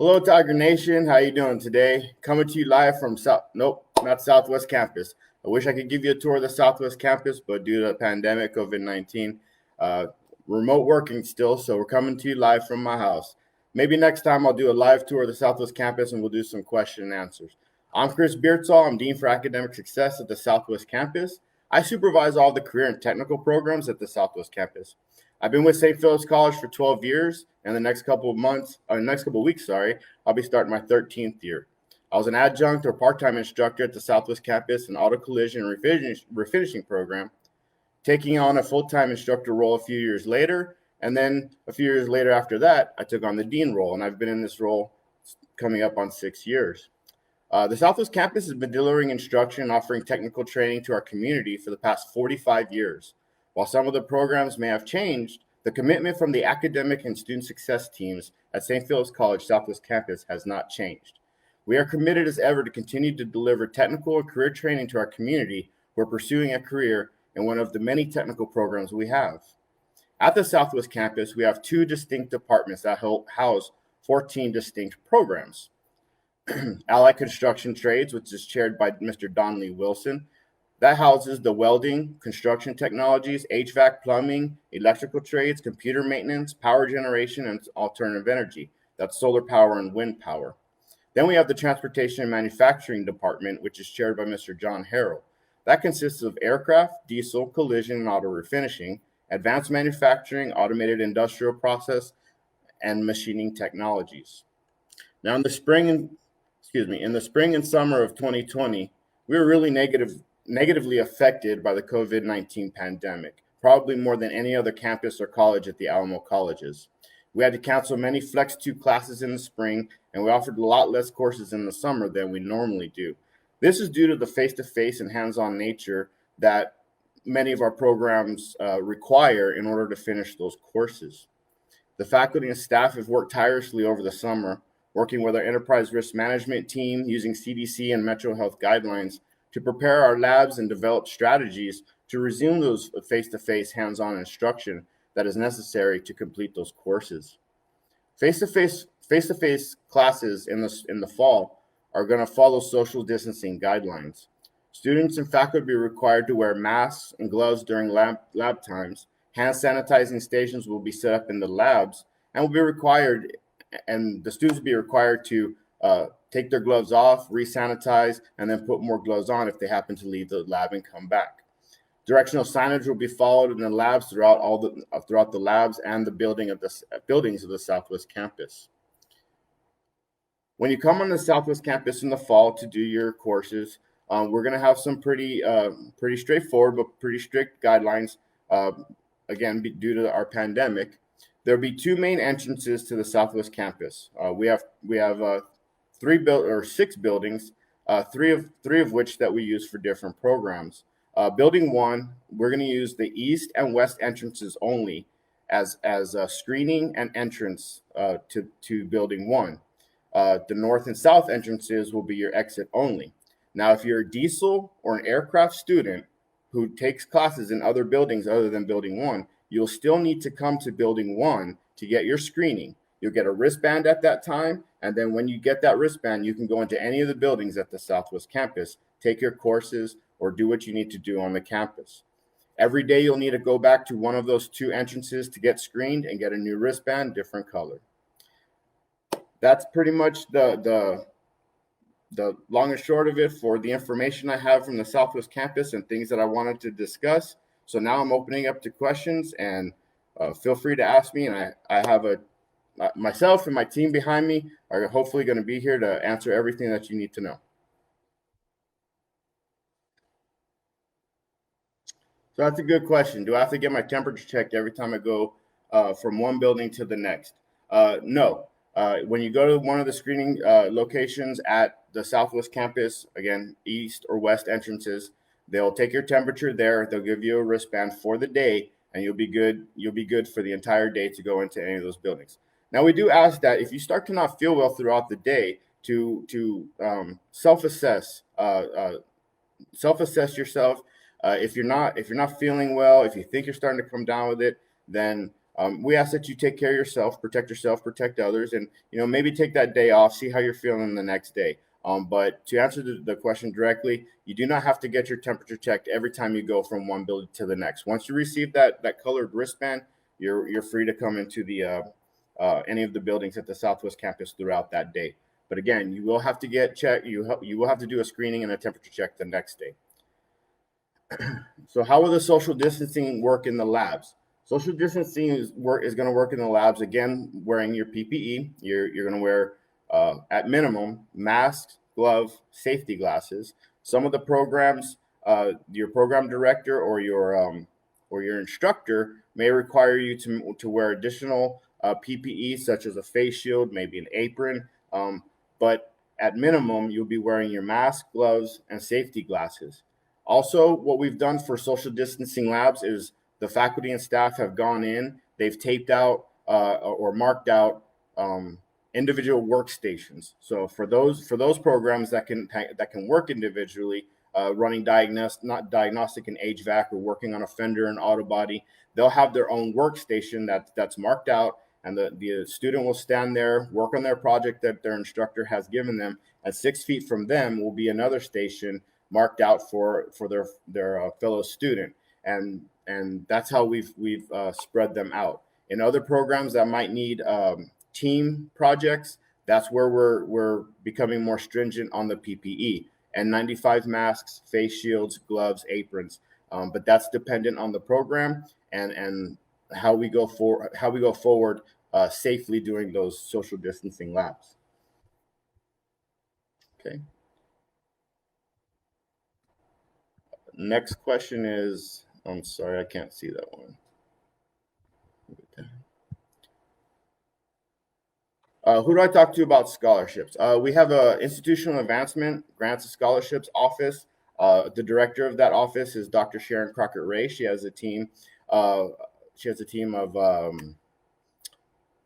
Hello, Tiger Nation. How you doing today? Coming to you live from not Southwest Campus. I wish I could give you a tour of the Southwest Campus, but due to the pandemic, COVID-19, uh, remote working still, so we're coming to you live from my house. Maybe next time I'll do a live tour of the Southwest Campus and we'll do some question and answers. I'm Chris Beardsall. I'm Dean for Academic Success at the Southwest Campus. I supervise all the career and technical programs at the Southwest Campus. I've been with St. Philip's College for 12 years, and the next couple of weeks, I'll be starting my 13th year. I was an adjunct or part-time instructor at the Southwest Campus in auto collision and refinishing program, taking on a full-time instructor role a few years later, and then a few years later after that, I took on the dean role, and I've been in this role coming up on 6 years. The Southwest Campus has been delivering instruction and offering technical training to our community for the past 45 years. While some of the programs may have changed, the commitment from the academic and student success teams at St. Philip's College Southwest Campus has not changed. We are committed as ever to continue to deliver technical and career training to our community who are pursuing a career in one of the many technical programs we have. At the Southwest Campus, we have two distinct departments that house 14 distinct programs. Allied Construction Trades, which is chaired by Mr. Donley Wilson. That houses the welding, construction technologies, HVAC, plumbing, electrical trades, computer maintenance, power generation, and alternative energy. That's solar power and wind power. Then we have the Transportation and Manufacturing Department, which is chaired by Mr. John Harrell. That consists of aircraft, diesel, collision, and auto refinishing, advanced manufacturing, automated industrial process, and machining technologies. Now, in the spring and summer of 2020, we were really negatively affected by the COVID-19 pandemic, probably more than any other campus or college at the Alamo colleges. We had to cancel many Flex 2 classes in the spring, and we offered a lot less courses in the summer than we normally do. This is due to the face-to-face and hands-on nature that many of our programs require in order to finish those courses. The faculty and staff have worked tirelessly over the summer, working with our enterprise risk management team using CDC and Metro Health guidelines to prepare our labs and develop strategies to resume those face-to-face hands-on instruction that is necessary to complete those courses. Face-to-face classes in the fall are going to follow social distancing guidelines. Students and faculty will be required to wear masks and gloves during lab times. Hand sanitizing stations will be set up in the labs and the students will be required to take their gloves off, re-sanitize, and then put more gloves on if they happen to leave the lab and come back. Directional signage will be followed in the labs throughout the labs and the buildings of the Southwest Campus. When you come on the Southwest Campus in the fall to do your courses, we're going to have some pretty straightforward but pretty strict guidelines. Again, due to our pandemic, there'll be two main entrances to the Southwest Campus. We have 6 buildings, three of which that we use for different programs. Building 1, we're going to use the east and west entrances only as a screening and entrance to Building 1. The north and south entrances will be your exit only. Now, if you're a diesel or an aircraft student who takes classes in other buildings other than Building 1, you'll still need to come to Building 1 to get your screening. You'll get a wristband at that time, and then when you get that wristband, you can go into any of the buildings at the Southwest Campus, take your courses, or do what you need to do on the campus. Every day you'll need to go back to one of those 2 entrances to get screened and get a new wristband, different color. That's pretty much the long and short of it for the information I have from the Southwest Campus and things that I wanted to discuss. So now I'm opening up to questions, and feel free to ask me. And I have myself and my team behind me are hopefully going to be here to answer everything that you need to know. So that's a good question. Do I have to get my temperature checked every time I go from one building to the next? No. When you go to one of the screening locations at the Southwest Campus, again, east or west entrances, they'll take your temperature there. They'll give you a wristband for the day, and you'll be good. You'll be good for the entire day to go into any of those buildings. Now, we do ask that if you start to not feel well throughout the day, to self-assess yourself. If you're not feeling well, if you think you're starting to come down with it, then We ask that you take care of yourself, protect others, and maybe take that day off, see how you're feeling the next day. But to answer the question directly, you do not have to get your temperature checked every time you go from one building to the next. Once you receive that colored wristband, you're free to come into the any of the buildings at the Southwest campus throughout that day. But again, you will have to get checked. You will have to do a screening and a temperature check the next day. So how will the social distancing work in the labs? Social distancing is going to work in the labs, again, wearing your PPE. You're going to wear, at minimum, masks, gloves, safety glasses. Some of the programs, your program director or your instructor may require you to wear additional PPE, such as a face shield, maybe an apron. But at minimum, you'll be wearing your mask, gloves, and safety glasses. Also, what we've done for social distancing labs is the faculty and staff have gone in, they've taped out or marked out individual workstations. So for those programs that can work individually, running diagnostic and HVAC, or working on a fender and auto body, they'll have their own workstation that's marked out, and the student will stand there, work on their project that their instructor has given them. And 6 feet from them will be another station marked out for their fellow student, and that's how we've spread them out. In other programs that might need team projects, that's where we're becoming more stringent on the PPE and N95 masks, face shields, gloves, aprons. But that's dependent on the program and how we go forward safely doing those social distancing labs. Okay. Next question is, I'm sorry, I can't see that one. Who do I talk to about scholarships? We have a institutional advancement grants and scholarships office. The director of that office is Dr. Sharon Crockett Ray. She has a team. Of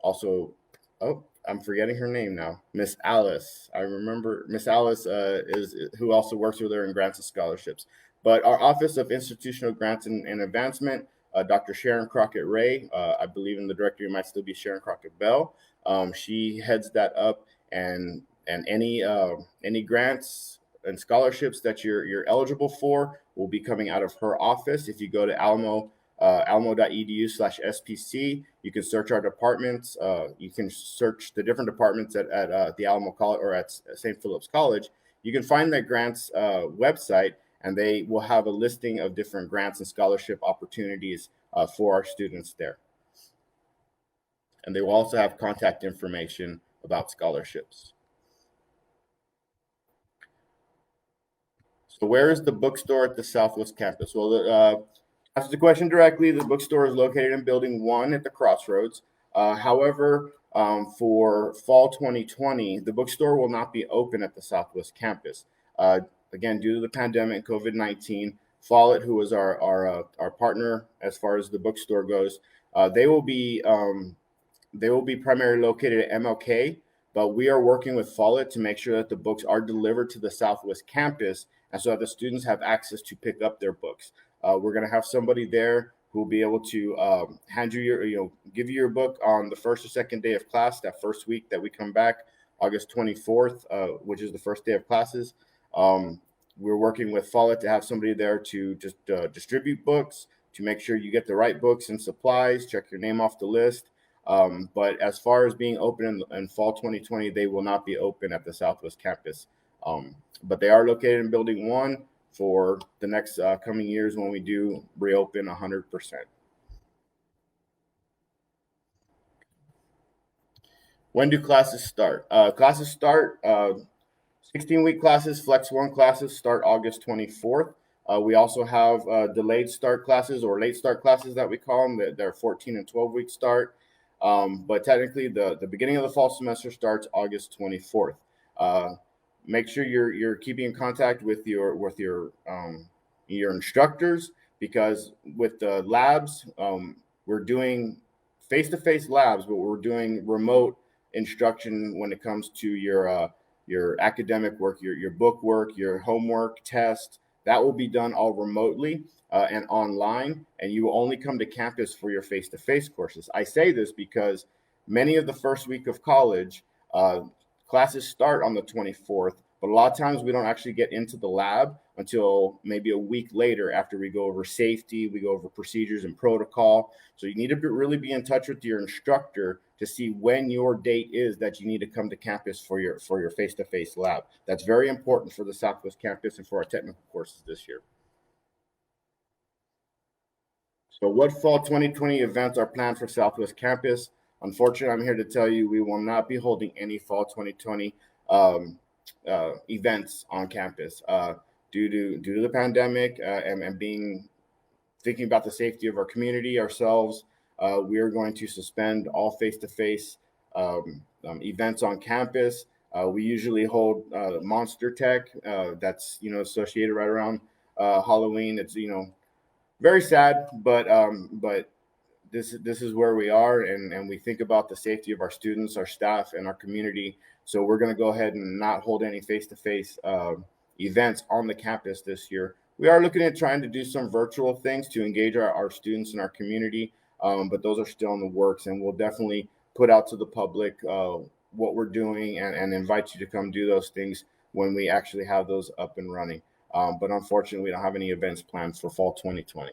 also. Oh, I'm forgetting her name now. Miss Alice. I remember Miss Alice is who also works with her in grants and scholarships. But our Office of Institutional Grants and Advancement, Dr. Sharon Crockett Ray, I believe in the directory might still be Sharon Crockett Bell. She heads that up, and any grants and scholarships that you're eligible for will be coming out of her office. If you go to alamo.edu/SPC, you can search our departments. You can search the different departments at the Alamo College or at St. Philip's College. You can find that grants website, and they will have a listing of different grants and scholarship opportunities for our students there. And they will also have contact information about scholarships. So where is the bookstore at the Southwest campus? Well, to answer the question directly, the bookstore is located in Building 1 at the Crossroads. However, for fall 2020, the bookstore will not be open at the Southwest campus. Again, due to the pandemic, COVID-19, Follett, who is our partner as far as the bookstore goes, they will be primarily located at MLK, but we are working with Follett to make sure that the books are delivered to the Southwest campus, and so that the students have access to pick up their books. We're going to have somebody there who will be able to hand you give you your book on the first or second day of class, that first week that we come back, August 24th, which is the first day of classes. We're working with Follett to have somebody there to just distribute books, to make sure you get the right books and supplies, check your name off the list. But as far as being open in fall 2020, they will not be open at the Southwest campus. But they are located in Building 1 for the next coming years when we do reopen 100%. When do classes start? Classes start 16-week classes, Flex 1 classes start August 24th. We also have delayed start classes, or late start classes that we call them. They're 14 and 12-week start. But technically, the beginning of the fall semester starts August 24th. Make sure you're keeping in contact with your instructors, because with the labs, we're doing face-to-face labs, but we're doing remote instruction when it comes to your academic work, your book work, your homework, test, That will be done all remotely and online, and you will only come to campus for your face-to-face courses. I say this because many of the first week of college, classes start on the 24th, but a lot of times we don't actually get into the lab until maybe a week later after we go over safety, we go over procedures and protocol. So you need to really be in touch with your instructor to see when your date is that you need to come to campus for your face-to-face lab. That's very important for the Southwest campus and for our technical courses this year. So what fall 2020 events are planned for Southwest campus? Unfortunately, I'm here to tell you we will not be holding any fall 2020 events on campus due to the pandemic and thinking about the safety of our community, ourselves. We are going to suspend all face-to-face events on campus. We usually hold Monster Tech that's associated right around Halloween. It's very sad, but this is where we are, and we think about the safety of our students, our staff, and our community. So we're going to go ahead and not hold any face-to-face events on the campus this year. We are looking at trying to do some virtual things to engage our students and our community, but those are still in the works, and we'll definitely put out to the public what we're doing and invite you to come do those things when we actually have those up and running. But unfortunately, we don't have any events planned for fall 2020.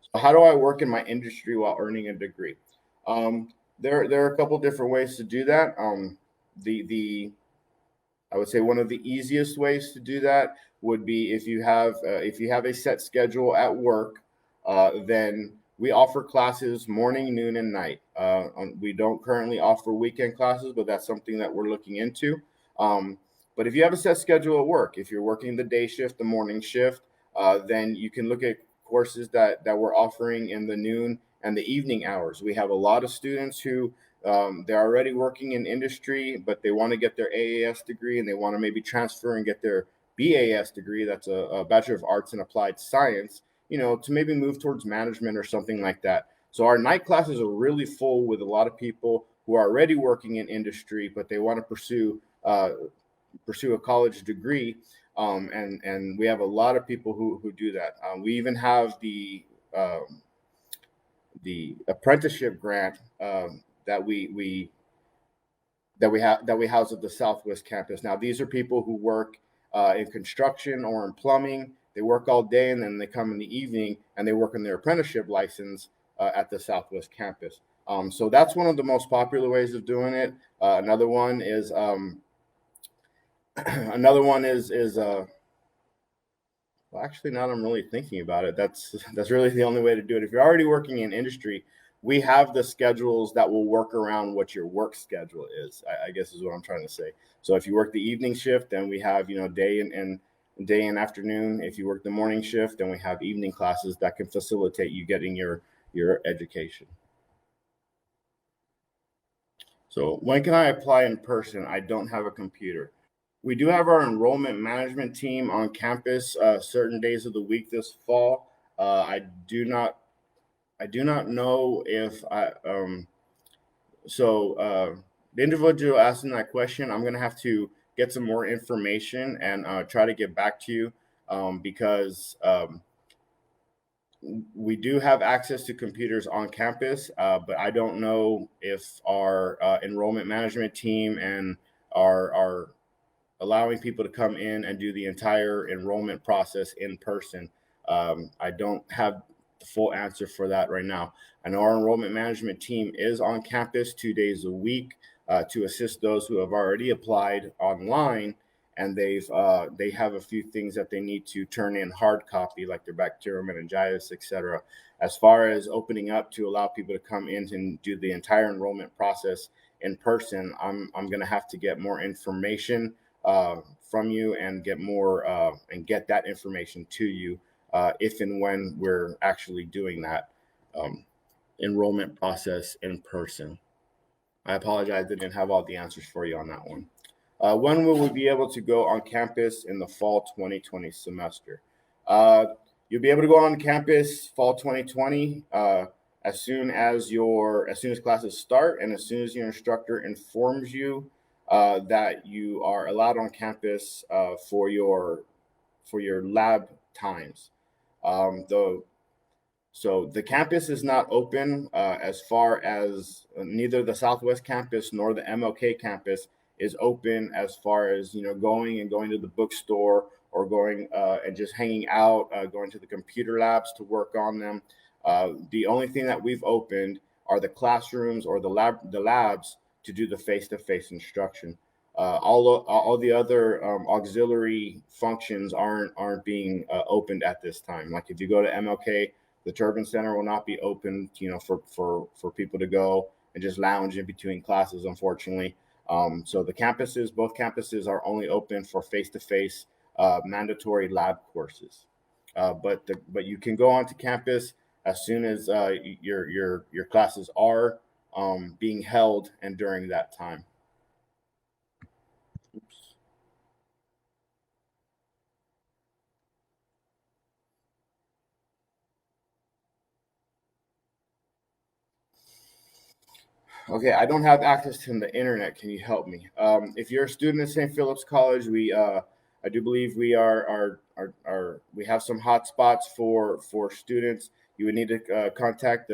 So how do I work in my industry while earning a degree? There are a couple different ways to do that. The I would say one of the easiest ways to do that would be if you have a set schedule at work, then we offer classes morning, noon, and night. We don't currently offer weekend classes, but that's something that we're looking into. But if you have a set schedule at work, if you're working the day shift, the morning shift, then you can look at courses that we're offering in the noon and the evening hours. We have a lot of students who they're already working in industry, but they want to get their AAS degree and they want to maybe transfer and get their BAS degree. That's a Bachelor of Arts in Applied Science, to maybe move towards management or something like that. So our night classes are really full with a lot of people who are already working in industry, but they want to pursue a college degree. And we have a lot of people who do that. We even have the apprenticeship grant that we house at the Southwest campus. Now, these are people who work in construction or in plumbing. They work all day and then they come in the evening and they work on their apprenticeship license at the Southwest campus. So that's one of the most popular ways of doing it. Another one is well, actually, now that I'm really thinking about it, that's really the only way to do it. If you're already working in industry, we have the schedules that will work around what your work schedule is, I guess is what I'm trying to say. So if you work the evening shift, then we have, day and afternoon. If you work the morning shift, then we have evening classes that can facilitate you getting your education. So when can I apply in person? I don't have a computer. We do have our enrollment management team on campus certain days of the week this fall. I do not know if the individual asking that question, I'm going to have to get some more information and try to get back to you because we do have access to computers on campus, but I don't know if our enrollment management team and our allowing people to come in and do the entire enrollment process in person. I don't have the full answer for that right now. I know our enrollment management team is on campus 2 days a week to assist those who have already applied online, and they have a few things that they need to turn in hard copy, like their bacterial meningitis, etc. As far as opening up to allow people to come in and do the entire enrollment process in person, I'm going to have to get more information from you and get that information to you if and when we're actually doing that enrollment process in person. I apologize, I didn't have all the answers for you on that one. When will we be able to go on campus in the fall 2020 semester? You'll be able to go on campus fall 2020 as soon as classes start, and as soon as your instructor informs you that you are allowed on campus for your lab times. The So the campus is not open as far as neither the Southwest campus nor the MLK campus is open as far as going to the bookstore or going and just hanging out, going to the computer labs to work on them. The only thing that we've opened are the classrooms or the labs to do the face-to-face instruction. All the other auxiliary functions aren't being opened at this time. Like if you go to MLK, the Turbine Center will not be open, for people to go and just lounge in between classes, unfortunately. So both campuses are only open for face-to-face mandatory lab courses. But you can go onto campus as soon as your classes are being held and during that time. Oops. Okay, I don't have access to the internet. Can you help me? If you're a student at St. Philip's College, I do believe we have some hotspots for students. You would need to contact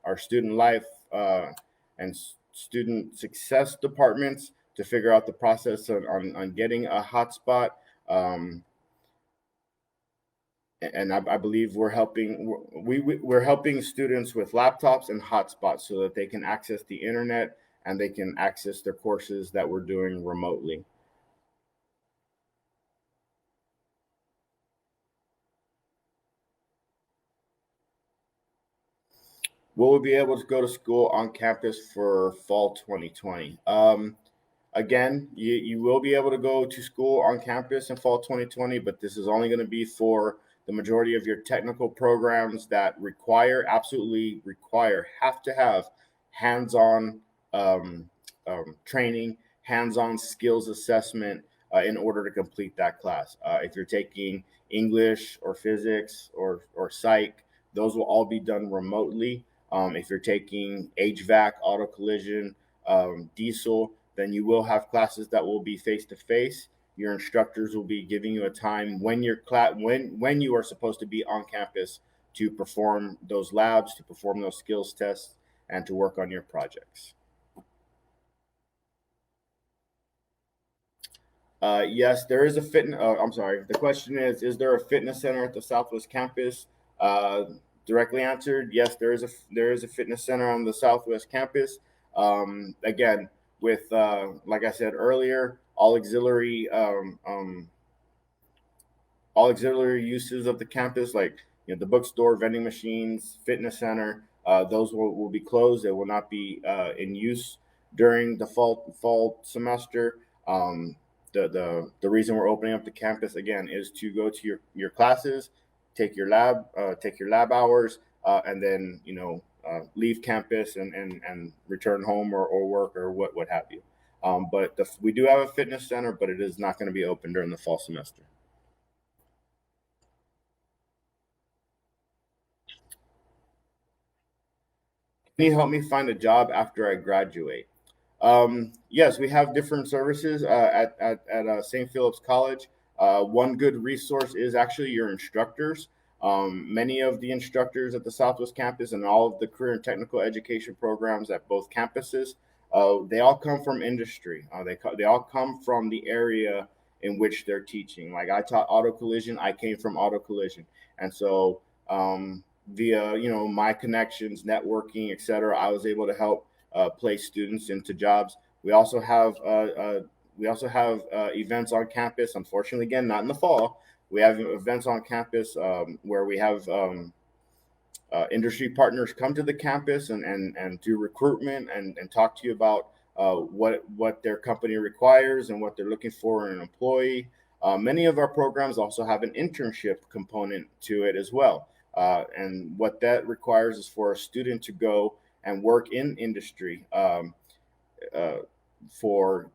our student life and student success departments to figure out the process on getting a hotspot. Um, and I believe we're helping students with laptops and hotspots so that they can access the internet and they can access their courses that we're doing remotely. Will we be able to go to school on campus for fall 2020? Again, you will be able to go to school on campus in fall 2020, but this is only going to be for the majority of your technical programs that absolutely require, have to have hands-on um, training, hands-on skills assessment in order to complete that class. If you're taking English or physics or psych, those will all be done remotely. If you're taking HVAC, auto collision, diesel, then you will have classes that will be face to face. Your instructors will be giving you a time when you are supposed to be on campus to perform those labs, to perform those skills tests, and to work on your projects. Yes, there is a fitness. I'm sorry. The question is there a fitness center at the Southwest campus? Uh, Directly answered, yes, there is a fitness center on the Southwest campus. Again, with like I said earlier, all auxiliary uses of the campus, like the bookstore, vending machines, fitness center, those will be closed. They will not be in use during the fall semester. The reason we're opening up the campus again is to go to your classes, take your lab hours, and then leave campus and return home or work or what have you. But we do have a fitness center, but it is not going to be open during the fall semester. Can you help me find a job after I graduate? Yes, we have different services at St. Philip's College. One good resource is actually your instructors. Many of the instructors at the Southwest campus and all of the career and technical education programs at both campuses, they all come from industry. They all come from the area in which they're teaching. Like I taught auto collision, I came from auto collision, and so via my connections, networking, etc., I was able to help place students into jobs. We also have events on campus. Unfortunately, again, not in the fall. We have events on campus where we have industry partners come to the campus and do recruitment and talk to you about what their company requires and what they're looking for in an employee. Many of our programs also have an internship component to it as well. And what that requires is for a student to go and work in industry uh, for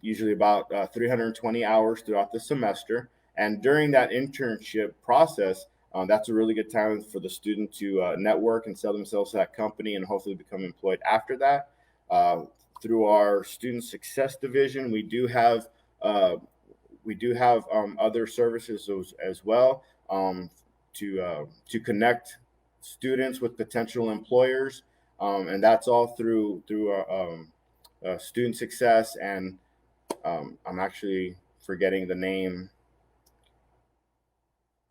usually about 320 hours throughout the semester. And during that internship process, That's a really good time for the student to network and sell themselves to that company and hopefully become employed after that. Uh, Through our student success division, uh, other services as well, to connect students with potential employers, and that's all through student success. And I'm actually forgetting the name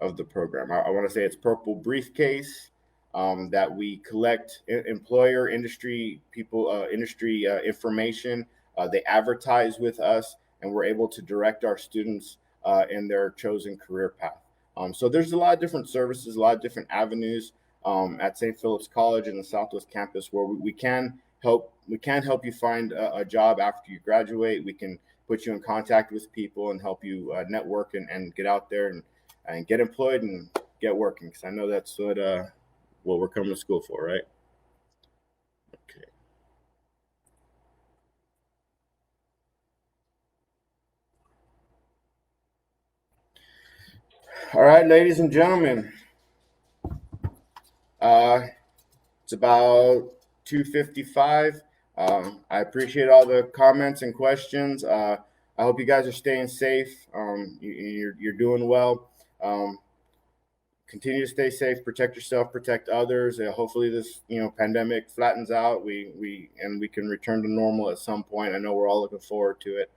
of the program. I want to say it's Purple Briefcase, that we collect employer industry people, industry information. They advertise with us, and we're able to direct our students in their chosen career path. So there's a lot of different services, a lot of different avenues at St. Philip's College in the Southwest Campus where we can help. We can help you find a job after you graduate. We can put you in contact with people and help you network and get out there and get employed and get working, because I know that's what we're coming to school for, right? Okay. All right, ladies and gentlemen, uh, it's about 2:55. I appreciate all the comments and questions. I hope you guys are staying safe. You're doing well. Um, Continue to stay safe, protect yourself, protect others. Hopefully, this pandemic flattens out. We can return to normal at some point. I know we're all looking forward to it.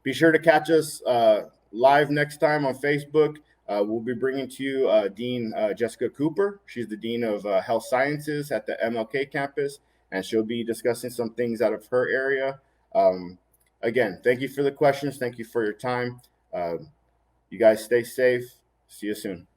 Be sure to catch us live next time on Facebook. We'll be bringing to you Dean Jessica Cooper. She's the Dean of Health Sciences at the MLK campus, and she'll be discussing some things out of her area. Again, thank you for the questions. Thank you for your time. You guys stay safe. See you soon.